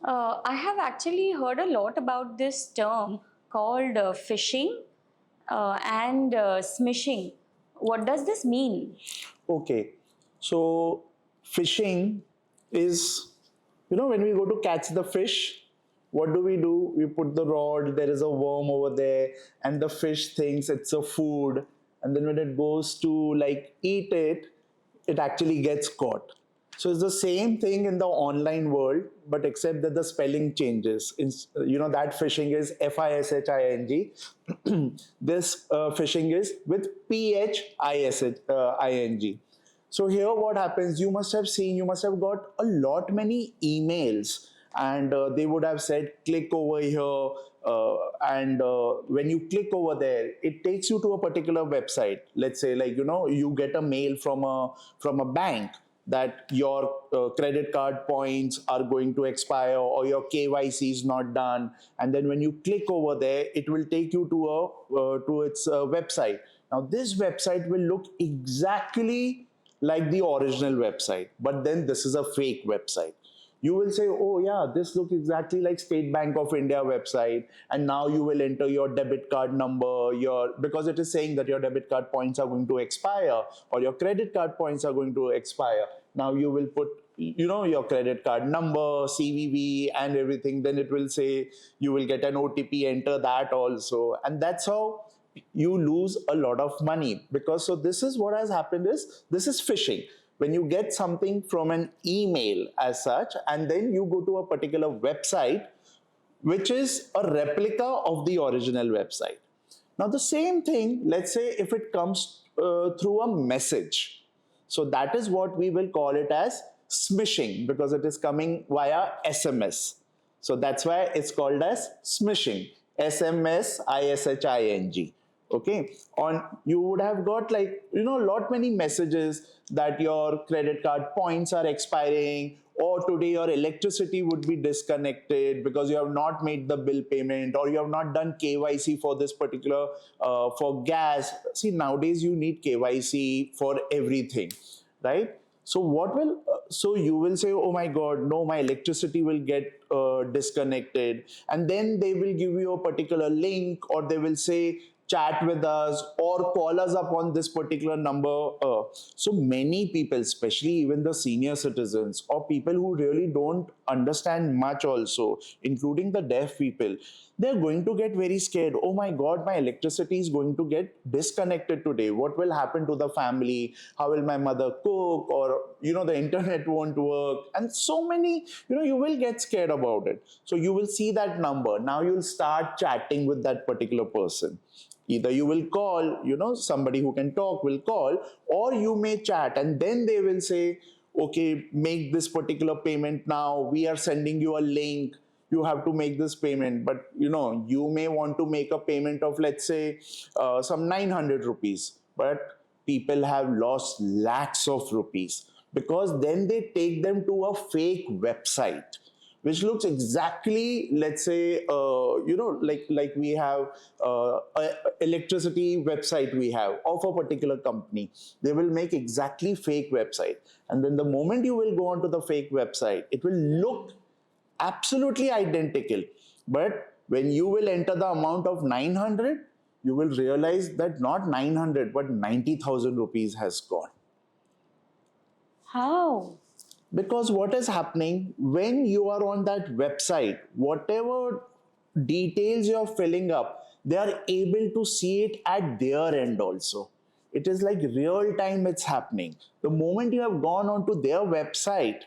I have actually heard a lot about this term called phishing and smishing. What does this mean? Okay, so fishing is, when we go to catch the fish, what do? We put the rod, there is a worm over there, and the fish thinks it's a food. And then when it goes to like eat it, it actually gets caught. So it's the same thing in the online world, but except that the spelling changes. That phishing is Fishing. This phishing is with Phishing. So here what happens, you must have got a lot many emails, and they would have said click over here, and when you click over there it takes you to a particular website. Let's say, like, you get a mail from a bank that your credit card points are going to expire or your KYC is not done, and then when you click over there it will take you to its website. Now this website will look exactly like the original website, but then this is a fake website. You will say, oh yeah, this looks exactly like State Bank of India website, and now you will enter your debit card number, because it is saying that your debit card points are going to expire or your credit card points are going to expire. Now you will put, your credit card number, CVV, and everything. Then it will say you will get an OTP, enter that also, and that's how you lose a lot of money. Because so this is what has happened, is this is phishing. When you get something from an email as such, and then you go to a particular website which is a replica of the original website. Now the same thing, let's say if it comes through a message, so that is what we will call it as smishing, because it is coming via SMS. So that's why it's called as smishing. SMSISHING. Okay, on you would have got, like, lot many messages that your credit card points are expiring, or today your electricity would be disconnected because you have not made the bill payment, or you have not done KYC for this particular for gas. See, nowadays you need KYC for everything, right? So what will so you will say, oh my god, no, my electricity will get disconnected, and then they will give you a particular link, or they will say chat with us or call us up on this particular number. So many people, especially even the senior citizens or people who really don't understand much also, including the deaf people, they're going to get very scared. Oh my god, my electricity is going to get disconnected today. What will happen to the family? How will my mother cook? Or the internet won't work, and so many, you will get scared about it. So you will see that number. Now you'll start chatting with that particular person. Either you will call, somebody who can talk will call, or you may chat, and then they will say, okay, make this particular payment now, we are sending you a link, you have to make this payment. But you may want to make a payment of, let's say, some 900 rupees, but people have lost lakhs of rupees, because then they take them to a fake website which looks exactly, let's say, like we have a electricity website we have of a particular company. They will make exactly fake website, and then the moment you will go onto the fake website, it will look absolutely identical. But when you will enter the amount of 900, you will realize that not 900 but 90,000 rupees has gone. How? Because what is happening when you are on that website, whatever details you're filling up, they are able to see it at their end also. It is like real time it's happening. The moment you have gone onto their website,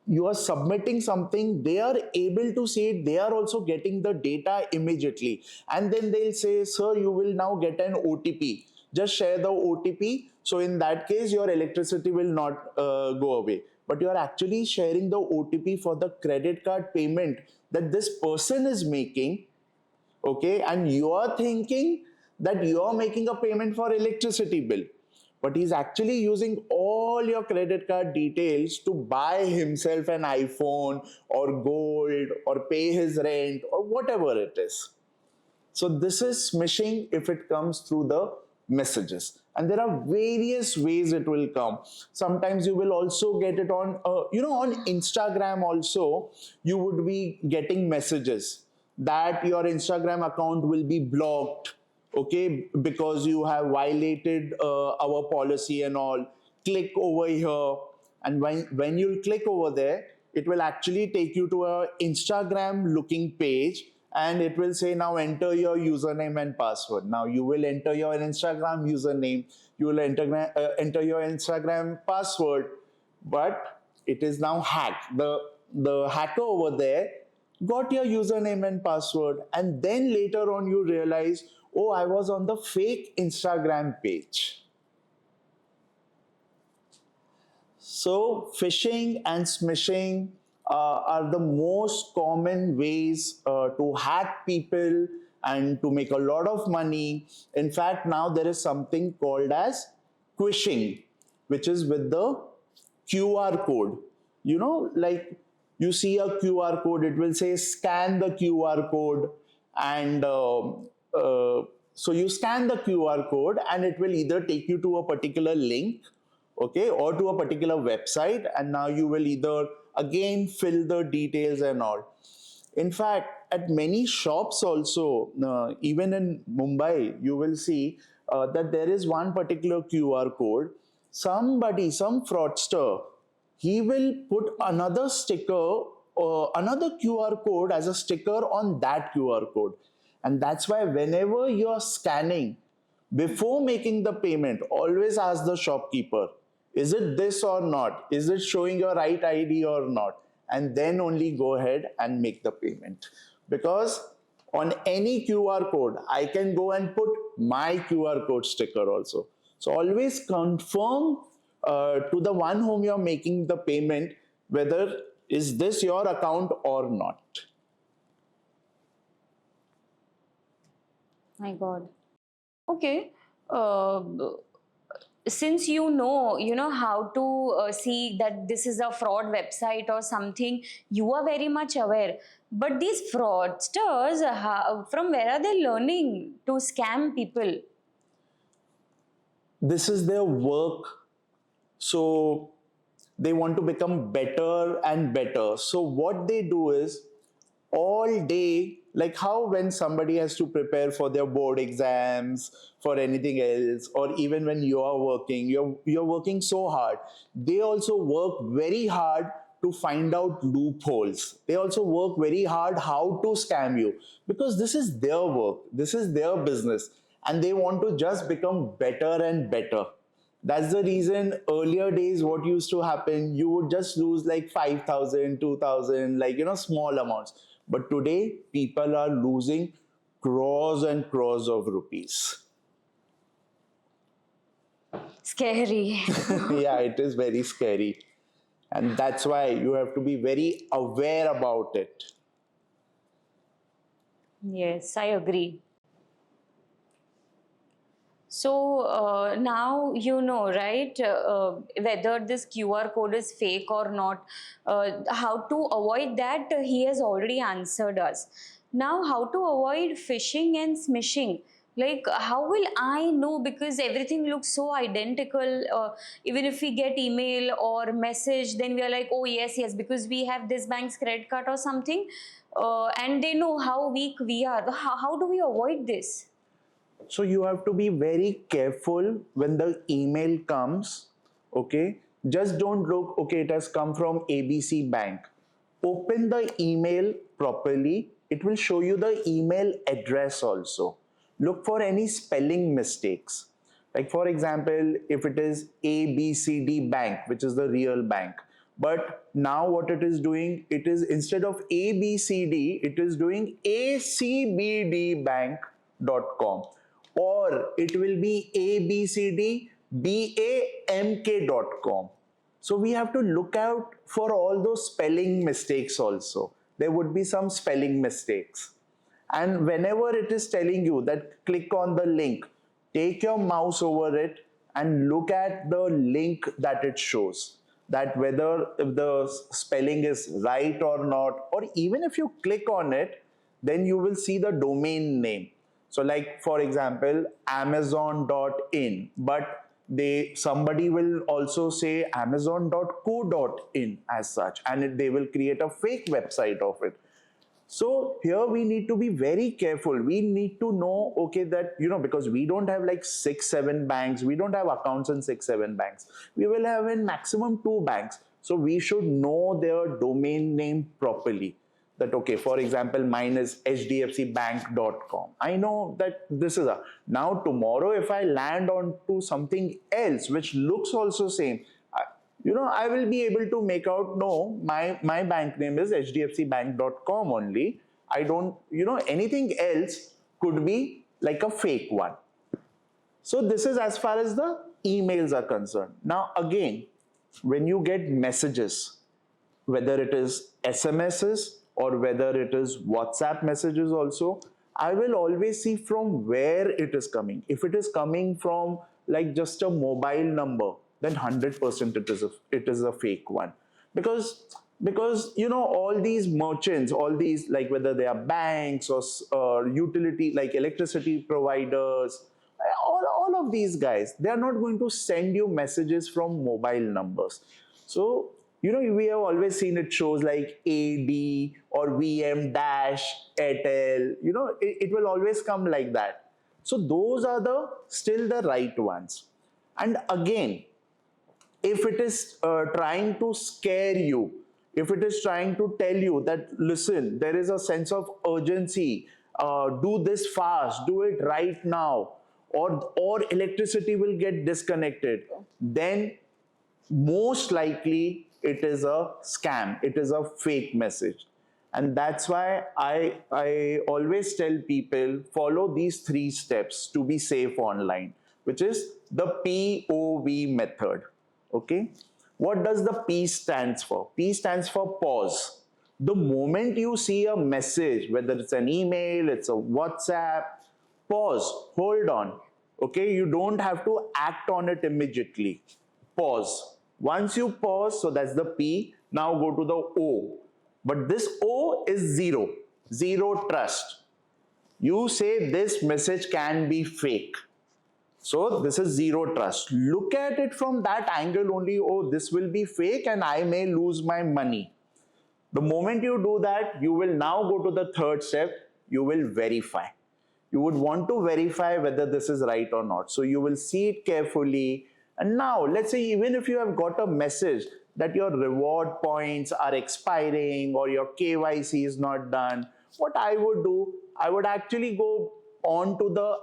you are submitting something, they are able to see it, they are also getting the data immediately, and then they'll say, sir, you will now get an OTP, just share the OTP. So in that case your electricity will not go away, but you are actually sharing the OTP for the credit card payment that this person is making. Okay, and you are thinking that you are making a payment for electricity bill, but he's actually using all your credit card details to buy himself an iPhone or gold or pay his rent or whatever it is. So this is smishing if it comes through the messages. And there are various ways it will come. Sometimes you will also get it on on Instagram also. You would be getting messages that your Instagram account will be blocked, okay, because you have violated our policy and all. Click over here, and when you click over there, it will actually take you to a Instagram looking page, and it will say, now enter your username and password. Now you will enter your Instagram username, you will enter your Instagram password, but it is now hacked. The hacker over there got your username and password, and then later on you realize, oh, I was on the fake Instagram page. So, phishing and smishing are the most common ways to hack people and to make a lot of money. In fact, now there is something called as Quishing, which is with the QR code. Like you see a QR code, it will say scan the QR code, and so you scan the QR code, and it will either take you to a particular link, okay, or to a particular website, and now you will either again fill the details and all. In fact, at many shops also, even in Mumbai, you will see that there is one particular QR code. Somebody, some fraudster, he will put another sticker or another QR code as a sticker on that QR code. And that's why whenever you're scanning, before making the payment, always ask the shopkeeper, is it this or not? Is it showing your right ID or not? And then only go ahead and make the payment. Because on any QR code, I can go and put my QR code sticker also. So always confirm to the one whom you're making the payment whether is this your account or not. My God. Okay. Uh, since you know how to see that this is a fraud website or something, you are very much aware. But these fraudsters, from where are they learning to scam people? This is their work. So they want to become better and better. So what they do is all day, like how when somebody has to prepare for their board exams, for anything else, or even when you are working, you're working so hard. They also work very hard to find out loopholes. They also work very hard how to scam you, because this is their work, this is their business, and they want to just become better and better. That's the reason earlier days, what used to happen, you would just lose like 5,000, 2,000, like, small amounts. But today, people are losing crores and crores of rupees. Scary. Yeah, it is very scary. And that's why you have to be very aware about it. Yes, I agree. So now you know, right, whether this QR code is fake or not. How to avoid that, he has already answered us. Now, how to avoid phishing and smishing? Like, how will I know? Because everything looks so identical. Even if we get email or message, then we are like, oh, yes, yes, because we have this bank's credit card or something. And they know how weak we are. How do we avoid this? So you have to be very careful when the email comes, okay? Just don't look, okay, it has come from ABC Bank. Open the email properly. It will show you the email address also. Look for any spelling mistakes. Like for example, if it is ABCD Bank, which is the real bank, but now what it is doing, it is instead of ABCD, it is doing acbdbank.com, or it will be abcdbank.com. So we have to look out for all those spelling mistakes also. There would be some spelling mistakes. And whenever it is telling you that click on the link, take your mouse over it and look at the link that it shows. That whether if the spelling is right or not, or even if you click on it, then you will see the domain name. So like for example, Amazon.in, but somebody will also say Amazon.co.in as such, and they will create a fake website of it. So here we need to be very careful. We need to know, okay, that, because we don't have like 6, 7 banks, we don't have accounts in 6, 7 banks. We will have in maximum 2 banks. So we should know their domain name properly. That, okay, for example, mine is hdfcbank.com. I know that this is now tomorrow if I land onto something else which looks also same, I will be able to make out, no, my bank name is hdfcbank.com only. I don't, anything else could be like a fake one. So this is as far as the emails are concerned. Now again, when you get messages, whether it is SMSs or whether it is WhatsApp messages also, I will always see from where it is coming. If it is coming from like just a mobile number, then 100% it is a fake one. Because all these merchants, all these, like whether they are banks or utility like electricity providers, all of these guys, they are not going to send you messages from mobile numbers. So we have always seen it shows like AD or VM dash Airtel, it will always come like that. So those are still the right ones. And again, if it is trying to scare you, if it is trying to tell you that, listen, there is a sense of urgency, do this fast, do it right now, or electricity will get disconnected, then most likely it is a scam, it is a fake message. And that's why I always tell people, follow these 3 steps to be safe online, which is the POV method. Okay, what does the P stands for? P stands for pause. The moment you see a message, whether it's an email, it's a WhatsApp, pause, hold on. Okay, you don't have to act on it immediately. Pause. Once you pause, so that's the P, now go to the O. But this O is zero trust. You say this message can be fake. So this is zero trust. Look at it from that angle only. Oh, this will be fake and I may lose my money. The moment you do that, you will now go to the 3rd step. You will verify. You would want to verify whether this is right or not. So you will see it carefully. And now, let's say even if you have got a message that your reward points are expiring or your KYC is not done, what I would do, I would actually go on to the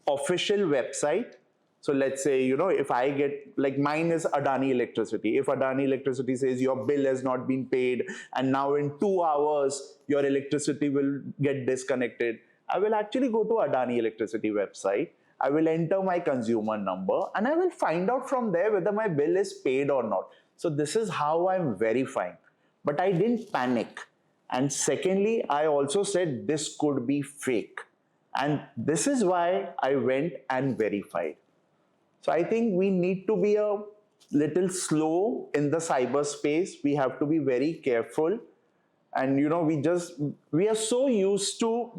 official website. So let's say, if I get, like mine is Adani Electricity. If Adani Electricity says your bill has not been paid and now in 2 hours your electricity will get disconnected, I will actually go to Adani Electricity website. I will enter my consumer number and I will find out from there whether my bill is paid or not. So this is how I'm verifying. But I didn't panic. And secondly, I also said this could be fake. And this is why I went and verified. So I think we need to be a little slow in the cyberspace. We have to be very careful. And we are so used to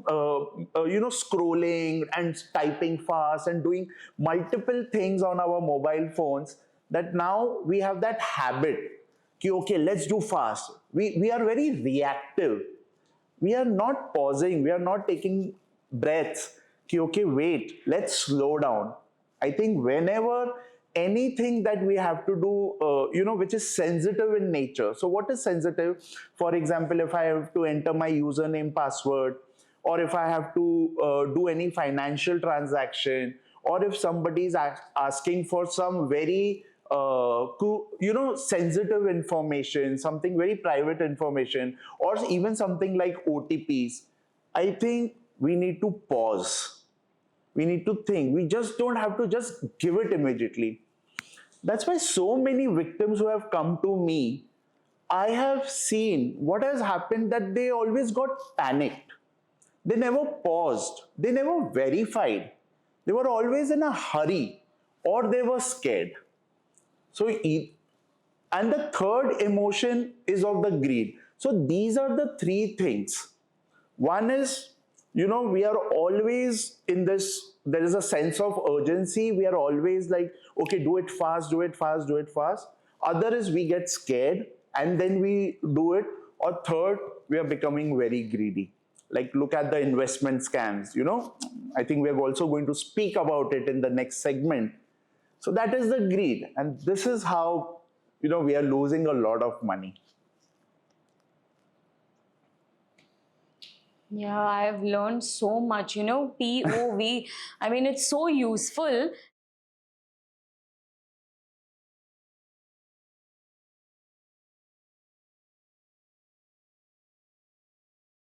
scrolling and typing fast and doing multiple things on our mobile phones that now we have that habit. Okay, let's do fast. We are very reactive. We are not pausing. We are not taking breaths. Okay, wait, let's slow down. I think whenever anything that we have to do, which is sensitive in nature. So what is sensitive? For example, if I have to enter my username, password, or if I have to do any financial transaction, or if somebody is asking for some very sensitive information, something very private information, or even something like OTPs, I think we need to pause. We need to think. We just don't have to just give it immediately. That's why so many victims who have come to me, I have seen what has happened, that they always got panicked. They never paused. They never verified. They were always in a hurry or they were scared. So, and the third emotion is of the greed. So these are the 3 things. One is we are always in this, there is a sense of urgency. We are always like, okay, do it fast, do it fast, do it fast. Other is we get scared and then we do it. Or third, we are becoming very greedy. Like, look at the investment scams. I think we are also going to speak about it in the next segment. So that is the greed, and this is how we are losing a lot of money. Yeah, I've learned so much. POV, I mean, it's so useful.